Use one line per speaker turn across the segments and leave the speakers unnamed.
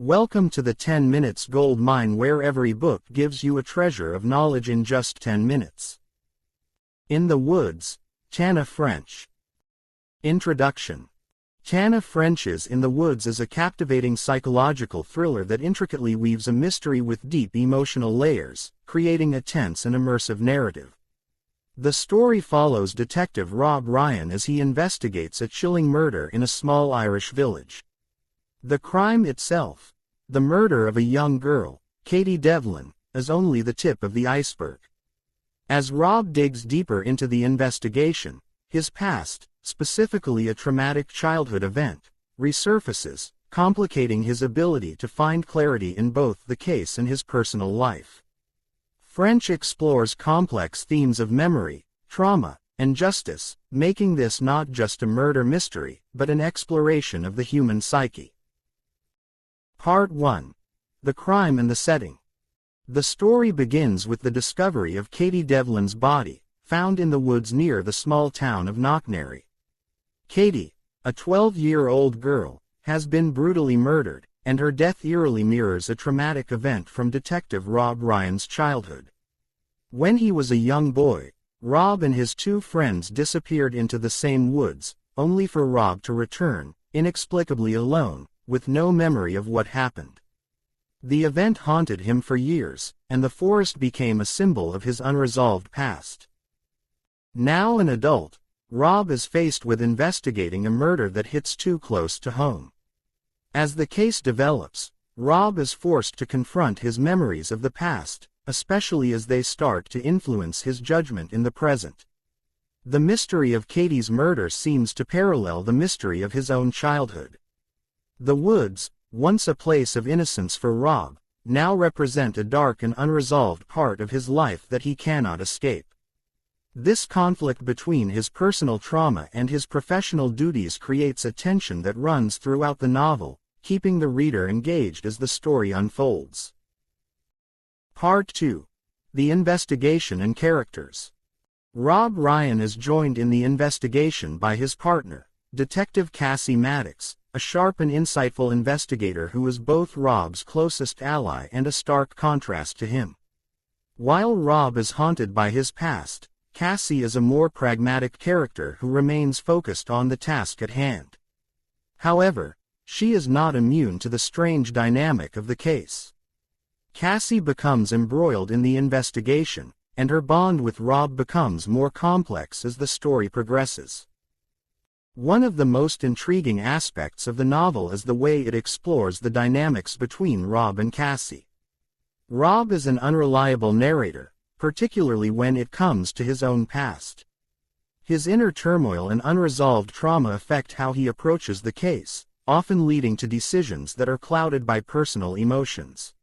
Welcome to the 10 Minutes Gold Mine, where every book gives you a treasure of knowledge in just 10 minutes. In the Woods, Tana French. Introduction. Tana French's In the Woods is a captivating psychological thriller that intricately weaves a mystery with deep emotional layers, creating a tense and immersive narrative. The story follows Detective Rob Ryan as he investigates a chilling murder in a small Irish village. The crime itself, the murder of a young girl, Katie Devlin, is only the tip of the iceberg. As Rob digs deeper into the investigation, his past, specifically a traumatic childhood event, resurfaces, complicating his ability to find clarity in both the case and his personal life. French explores complex themes of memory, trauma, and justice, making this not just a murder mystery, but an exploration of the human psyche. Part 1. The Crime and the Setting. The story begins with the discovery of Katie Devlin's body, found in the woods near the small town of Knocknarea. Katie, a 12-year-old girl, has been brutally murdered, and her death eerily mirrors a traumatic event from Detective Rob Ryan's childhood. When he was a young boy, Rob and his two friends disappeared into the same woods, only for Rob to return, inexplicably alone, with no memory of what happened. The event haunted him for years, and the forest became a symbol of his unresolved past. Now an adult, Rob is faced with investigating a murder that hits too close to home. As the case develops, Rob is forced to confront his memories of the past, especially as they start to influence his judgment in the present. The mystery of Katie's murder seems to parallel the mystery of his own childhood. The woods, once a place of innocence for Rob, now represent a dark and unresolved part of his life that he cannot escape. This conflict between his personal trauma and his professional duties creates a tension that runs throughout the novel, keeping the reader engaged as the story unfolds. Part 2. The Investigation and Characters. Rob Ryan is joined in the investigation by his partner, Detective Cassie Maddox, a sharp and insightful investigator who is both Rob's closest ally and a stark contrast to him. While Rob is haunted by his past, Cassie is a more pragmatic character who remains focused on the task at hand. However, she is not immune to the strange dynamic of the case. Cassie becomes embroiled in the investigation, and her bond with Rob becomes more complex as the story progresses. One of the most intriguing aspects of the novel is the way it explores the dynamics between Rob and Cassie. Rob is an unreliable narrator, particularly when it comes to his own past. His inner turmoil and unresolved trauma affect how he approaches the case, often leading to decisions that are clouded by personal emotions.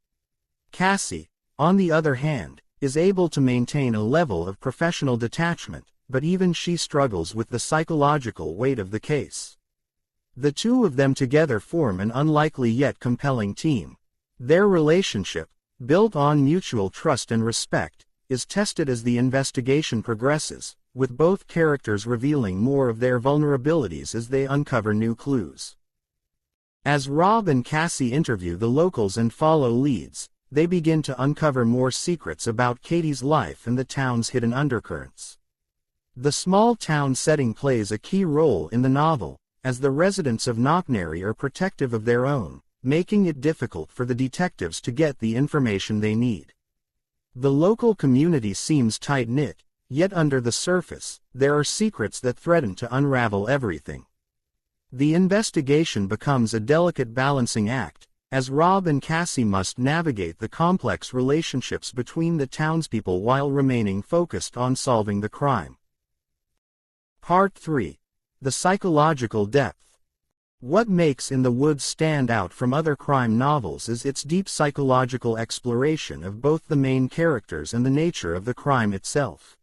Cassie, on the other hand, is able to maintain a level of professional detachment, but even she struggles with the psychological weight of the case. The two of them together form an unlikely yet compelling team. Their relationship, built on mutual trust and respect, is tested as the investigation progresses, with both characters revealing more of their vulnerabilities as they uncover new clues. As Rob and Cassie interview the locals and follow leads, they begin to uncover more secrets about Katie's life and the town's hidden undercurrents. The small town setting plays a key role in the novel, as the residents of Knocknarea are protective of their own, making it difficult for the detectives to get the information they need. The local community seems tight-knit, yet under the surface, there are secrets that threaten to unravel everything. The investigation becomes a delicate balancing act, as Rob and Cassie must navigate the complex relationships between the townspeople while remaining focused on solving the crime. Part 3. The Psychological Depth. What makes In the Woods stand out from other crime novels is its deep psychological exploration of both the main characters and the nature of the crime itself.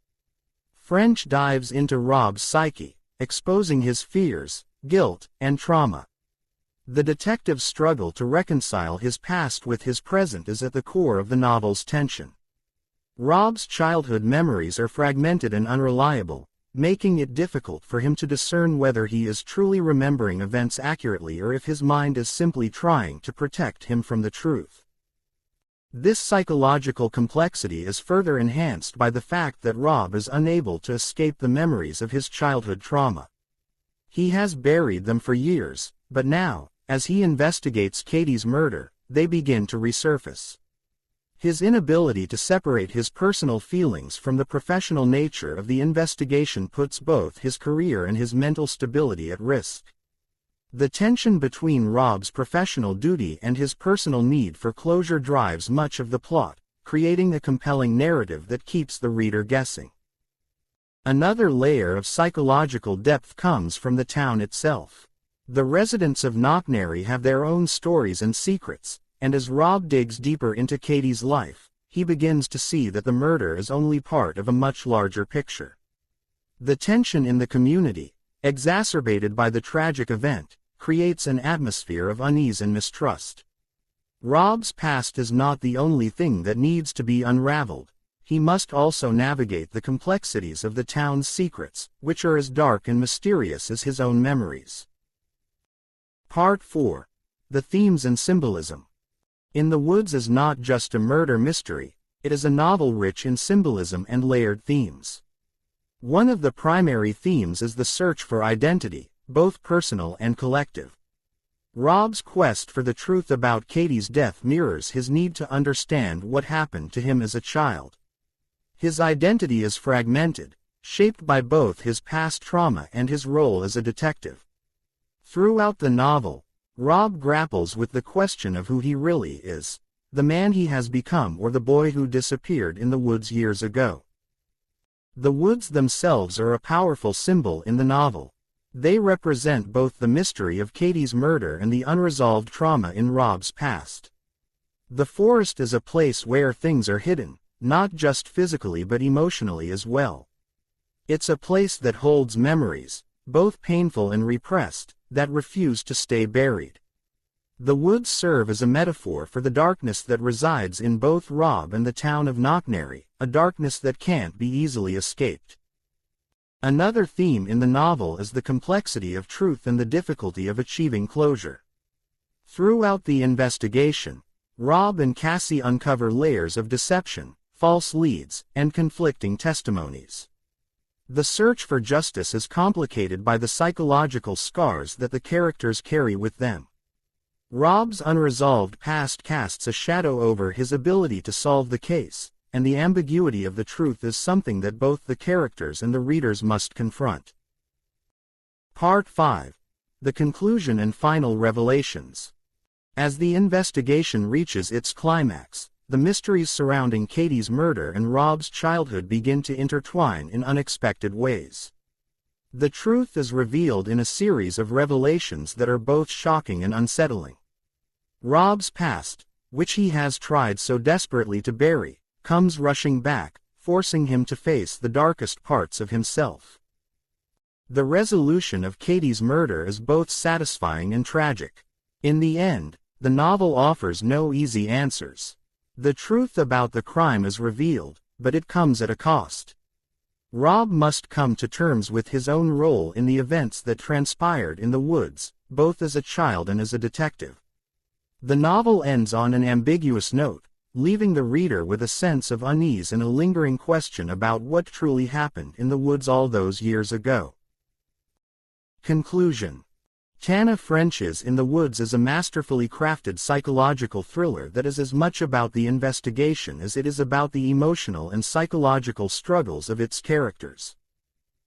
French dives into Rob's psyche, exposing his fears, guilt, and trauma. The detective's struggle to reconcile his past with his present is at the core of the novel's tension. Rob's childhood memories are fragmented and unreliable, making it difficult for him to discern whether he is truly remembering events accurately or if his mind is simply trying to protect him from the truth. This psychological complexity is further enhanced by the fact that Rob is unable to escape the memories of his childhood trauma. He has buried them for years, but now, as he investigates Katie's murder, they begin to resurface. His inability to separate his personal feelings from the professional nature of the investigation puts both his career and his mental stability at risk. The tension between Rob's professional duty and his personal need for closure drives much of the plot, creating a compelling narrative that keeps the reader guessing. Another layer of psychological depth comes from the town itself. The residents of Knocknarea have their own stories and secrets, and as Rob digs deeper into Katie's life, he begins to see that the murder is only part of a much larger picture. The tension in the community, exacerbated by the tragic event, creates an atmosphere of unease and mistrust. Rob's past is not the only thing that needs to be unraveled. He must also navigate the complexities of the town's secrets, which are as dark and mysterious as his own memories. Part 4. The Themes and Symbolism. In the Woods is not just a murder mystery, it is a novel rich in symbolism and layered themes. One of the primary themes is the search for identity, both personal and collective. Rob's quest for the truth about Katie's death mirrors his need to understand what happened to him as a child. His identity is fragmented, shaped by both his past trauma and his role as a detective. Throughout the novel, Rob grapples with the question of who he really is, the man he has become or the boy who disappeared in the woods years ago. The woods themselves are a powerful symbol in the novel. They represent both the mystery of Katie's murder and the unresolved trauma in Rob's past. The forest is a place where things are hidden, not just physically but emotionally as well. It's a place that holds memories, both painful and repressed, that refuse to stay buried. The woods serve as a metaphor for the darkness that resides in both Rob and the town of Knocknarea, a darkness that can't be easily escaped. Another theme in the novel is the complexity of truth and the difficulty of achieving closure. Throughout the investigation, Rob and Cassie uncover layers of deception, false leads, and conflicting testimonies. The search for justice is complicated by the psychological scars that the characters carry with them. Rob's unresolved past casts a shadow over his ability to solve the case, and the ambiguity of the truth is something that both the characters and the readers must confront. Part 5. The Conclusion and Final Revelations. As the investigation reaches its climax, the mysteries surrounding Katie's murder and Rob's childhood begin to intertwine in unexpected ways. The truth is revealed in a series of revelations that are both shocking and unsettling. Rob's past, which he has tried so desperately to bury, comes rushing back, forcing him to face the darkest parts of himself. The resolution of Katie's murder is both satisfying and tragic. In the end, the novel offers no easy answers. The truth about the crime is revealed, but it comes at a cost. Rob must come to terms with his own role in the events that transpired in the woods, both as a child and as a detective. The novel ends on an ambiguous note, leaving the reader with a sense of unease and a lingering question about what truly happened in the woods all those years ago. Conclusion. Tana French's In the Woods is a masterfully crafted psychological thriller that is as much about the investigation as it is about the emotional and psychological struggles of its characters.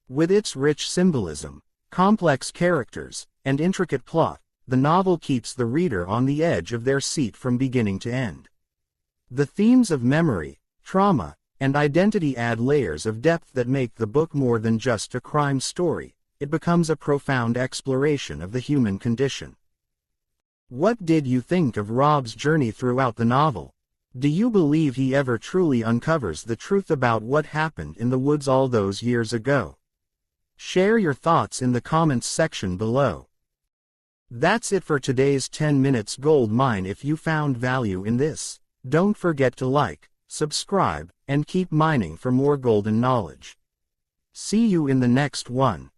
With its rich symbolism, complex characters, and intricate plot, the novel keeps the reader on the edge of their seat from beginning to end. The themes of memory, trauma, and identity add layers of depth that make the book more than just a crime story. It becomes a profound exploration of the human condition. What did you think of Rob's journey throughout the novel? Do you believe he ever truly uncovers the truth about what happened in the woods all those years ago? Share your thoughts in the comments section below. That's it for today's 10 Minutes Gold Mine. If you found value in this, don't forget to like, subscribe, and keep mining for more golden knowledge. See you in the next one.